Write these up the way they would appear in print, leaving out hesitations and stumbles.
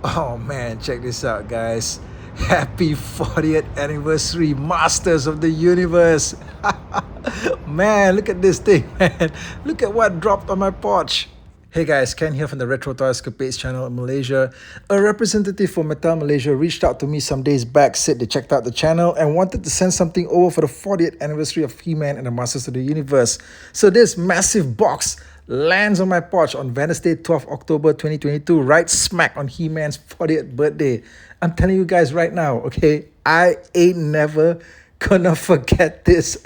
Oh man, check this out, guys. Happy 40th anniversary, Masters of the Universe. Man, look at this thing, man. Look at what dropped on my porch. Hey guys, Ken here from the Retro Toy Escapades channel in Malaysia. A representative for Mattel Malaysia reached out to me some days back, said they checked out the channel and wanted to send something over for the 40th anniversary of He-Man and the Masters of the Universe. So this massive box lands on my porch on Wednesday, 12th October 2022, right smack on He-Man's 40th birthday. I'm telling you guys right now, okay, I ain't never gonna forget this.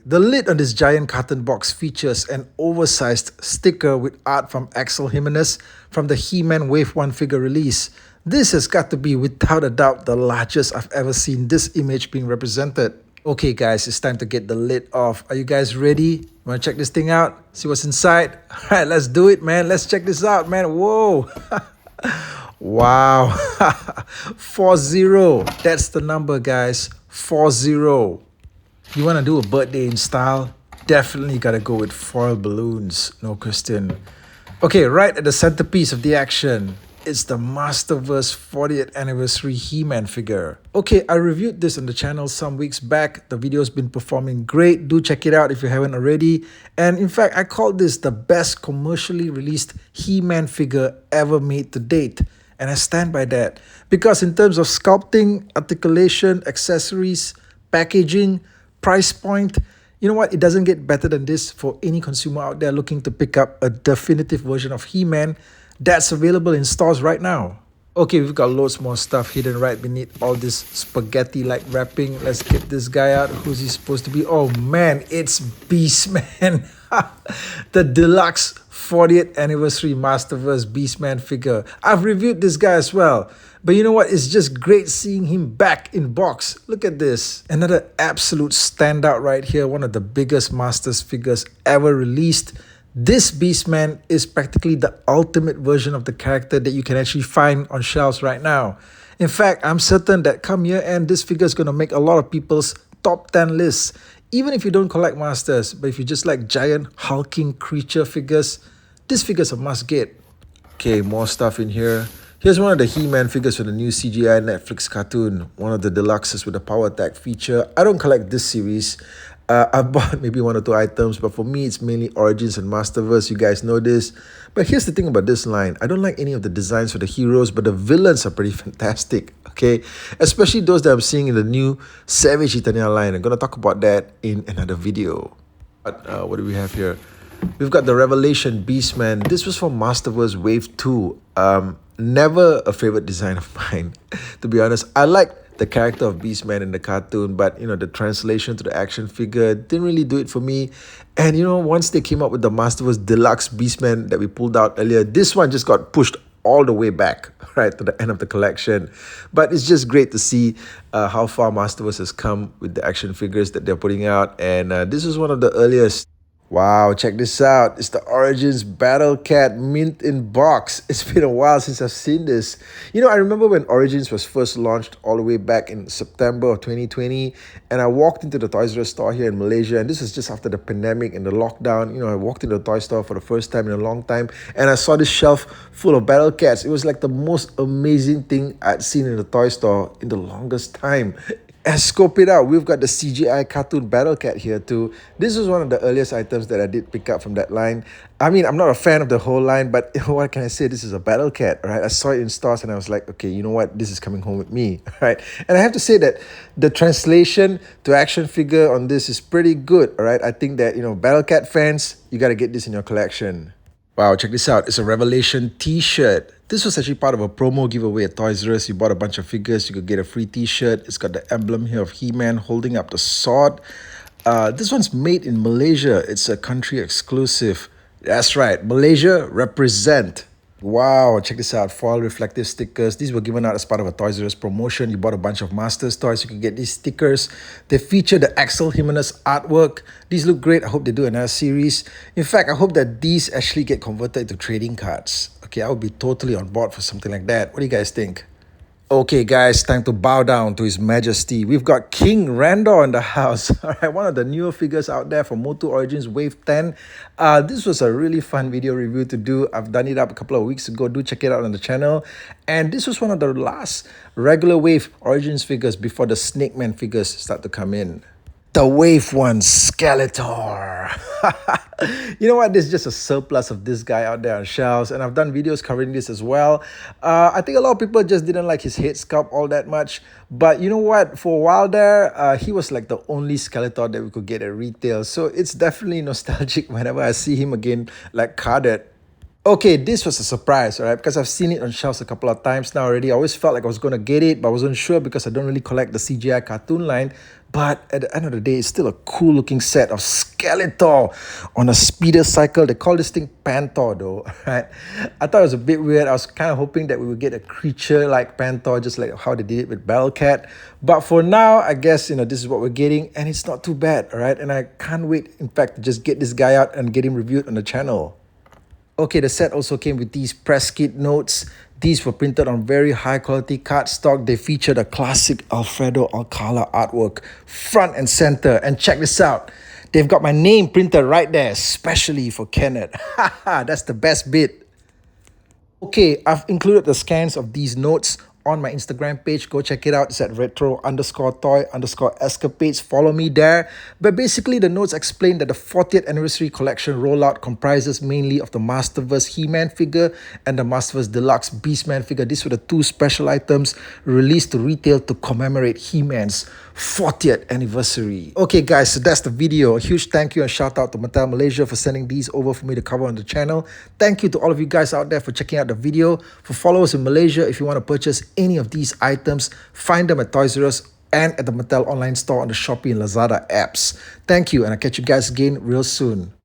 The lid on this giant carton box features an oversized sticker with art from Axel Jimenez from the He-Man Wave 1 figure release. This has got to be, without a doubt, the largest I've ever seen this image being represented. Okay guys, it's time to get the lid off. Are you guys ready? Wanna check this thing out? See what's inside? Alright, let's do it, man. Let's check this out, man. Whoa! Wow. 40. That's the number, guys. 40. You want to do a birthday in style? Definitely got to go with foil balloons. No question. Okay, right at the centerpiece of the action, it's the Masterverse 40th anniversary He-Man figure. Okay, I reviewed this on the channel some weeks back. The video's been performing great. Do check it out if you haven't already. And in fact, I called this the best commercially released He-Man figure ever made to date. And I stand by that. Because in terms of sculpting, articulation, accessories, packaging, price point, you know what? It doesn't get better than this for any consumer out there looking to pick up a definitive version of He-Man that's available in stores right now. Okay, we've got loads more stuff hidden right beneath all this spaghetti-like wrapping. Let's get this guy out. Who's he supposed to be? Oh man, it's Beast Man. The Deluxe 40th Anniversary Masterverse Beast Man figure. I've reviewed this guy as well. But you know what? It's just great seeing him back in box. Look at this. Another absolute standout right here. One of the biggest Masters figures ever released. This Beastman is practically the ultimate version of the character that you can actually find on shelves right now. In fact, I'm certain that come year end, this figure is going to make a lot of people's top 10 lists. Even if you don't collect Masters, but if you just like giant hulking creature figures, this figure's a must get. Okay, more stuff in here. Here's one of the He-Man figures for the new CGI Netflix cartoon, one of the deluxes with the power attack feature. I don't collect this series. I've bought maybe one or two items, but for me, it's mainly Origins and Masterverse. You guys know this. But here's the thing about this line. I don't like any of the designs for the heroes, but the villains are pretty fantastic, okay? Especially those that I'm seeing in the new Savage Eternia line. I'm going to talk about that in another video. But what do we have here? We've got the Revelation Beastman. This was from Masterverse Wave 2. Never a favorite design of mine, to be honest. I like the character of Beastman in the cartoon, but you know, the translation to the action figure didn't really do it for me. And you know, once they came up with the Masterverse Deluxe Beastman that we pulled out earlier, this one just got pushed all the way back, right, to the end of the collection. But it's just great to see how far Masterverse has come with the action figures that they're putting out. And this was one of the earliest. Wow, check this out. It's the Origins Battle Cat mint in box. It's been a while since I've seen this. You know, I remember when Origins was first launched all the way back in September of 2020, and I walked into the Toys R Us store here in Malaysia, and this was just after the pandemic and the lockdown. You know, I walked into the toy store for the first time in a long time, and I saw this shelf full of Battle Cats. It was like the most amazing thing I'd seen in the toy store in the longest time. And scope it out, we've got the CGI cartoon Battle Cat here too. This was one of the earliest items that I did pick up from that line. I mean, I'm not a fan of the whole line, but what can I say? This is a Battle Cat, right? I saw it in stores and I was like, okay, you know what? This is coming home with me, right? And I have to say that the translation to action figure on this is pretty good, all right? I think that, you know, Battle Cat fans, you got to get this in your collection. Wow, check this out. It's a Revelation t-shirt. This was actually part of a promo giveaway at Toys R Us. You bought a bunch of figures, you could get a free t-shirt. It's got the emblem here of He-Man holding up the sword. This one's made in Malaysia. It's a country exclusive. That's right, Malaysia represent. Wow, check this out. Foil reflective stickers. These were given out as part of a Toys R Us promotion. You bought a bunch of Masters toys, you can get these stickers. They feature the Axel Jimenez artwork. These look great. I hope they do another series. In fact, I hope that these actually get converted into trading cards. Okay, I would be totally on board for something like that. What do you guys think? Okay, guys, time to bow down to His Majesty. We've got King Randor in the house. All right, one of the newer figures out there from MOTU Origins Wave 10. This was a really fun video review to do. I've done it up a couple of weeks ago. Do check it out on the channel. And this was one of the last regular Wave Origins figures before the Snake Man figures start to come in. The Wave 1 Skeletor. You know what? There's just a surplus of this guy out there on shelves, and I've done videos covering this as well. I think a lot of people just didn't like his head sculpt all that much. But you know what? For a while there, he was like the only Skeletor that we could get at retail. So it's definitely nostalgic whenever I see him again, like carded. Okay, this was a surprise, all right, because I've seen it on shelves a couple of times now already. I always felt like I was going to get it, but I wasn't sure because I don't really collect the CGI cartoon line. But at the end of the day, it's still a cool looking set of Skeletor on a speeder cycle. They call this thing Pantor though, right? I thought it was a bit weird. I was kind of hoping that we would get a creature like Pantor, just like how they did it with Bellcat. But for now, I guess, this is what we're getting, and it's not too bad, all right? And I can't wait, in fact, to just get this guy out and get him reviewed on the channel. Okay, the set also came with these press kit notes. These were printed on very high quality cardstock. They featured a classic Alfredo Alcala artwork, front and center. And check this out. They've got my name printed right there, especially for Kenneth. That's the best bit. Okay, I've included the scans of these notes on my Instagram page. Go check it out. It's at retro_toy_escapades. Follow me there. But basically, the notes explain that the 40th anniversary collection rollout comprises mainly of the Masterverse He-Man figure and the Masterverse Deluxe Beast Man figure. These were the two special items released to retail to commemorate He-Man's 40th anniversary. Okay, guys, so that's the video. A huge thank you and shout out to Mattel Malaysia for sending these over for me to cover on the channel. Thank you to all of you guys out there for checking out the video. For followers in Malaysia, if you want to purchase any of these items, find them at Toys R Us and at the Mattel online store on the Shopee and Lazada apps. Thank you, and I'll catch you guys again real soon.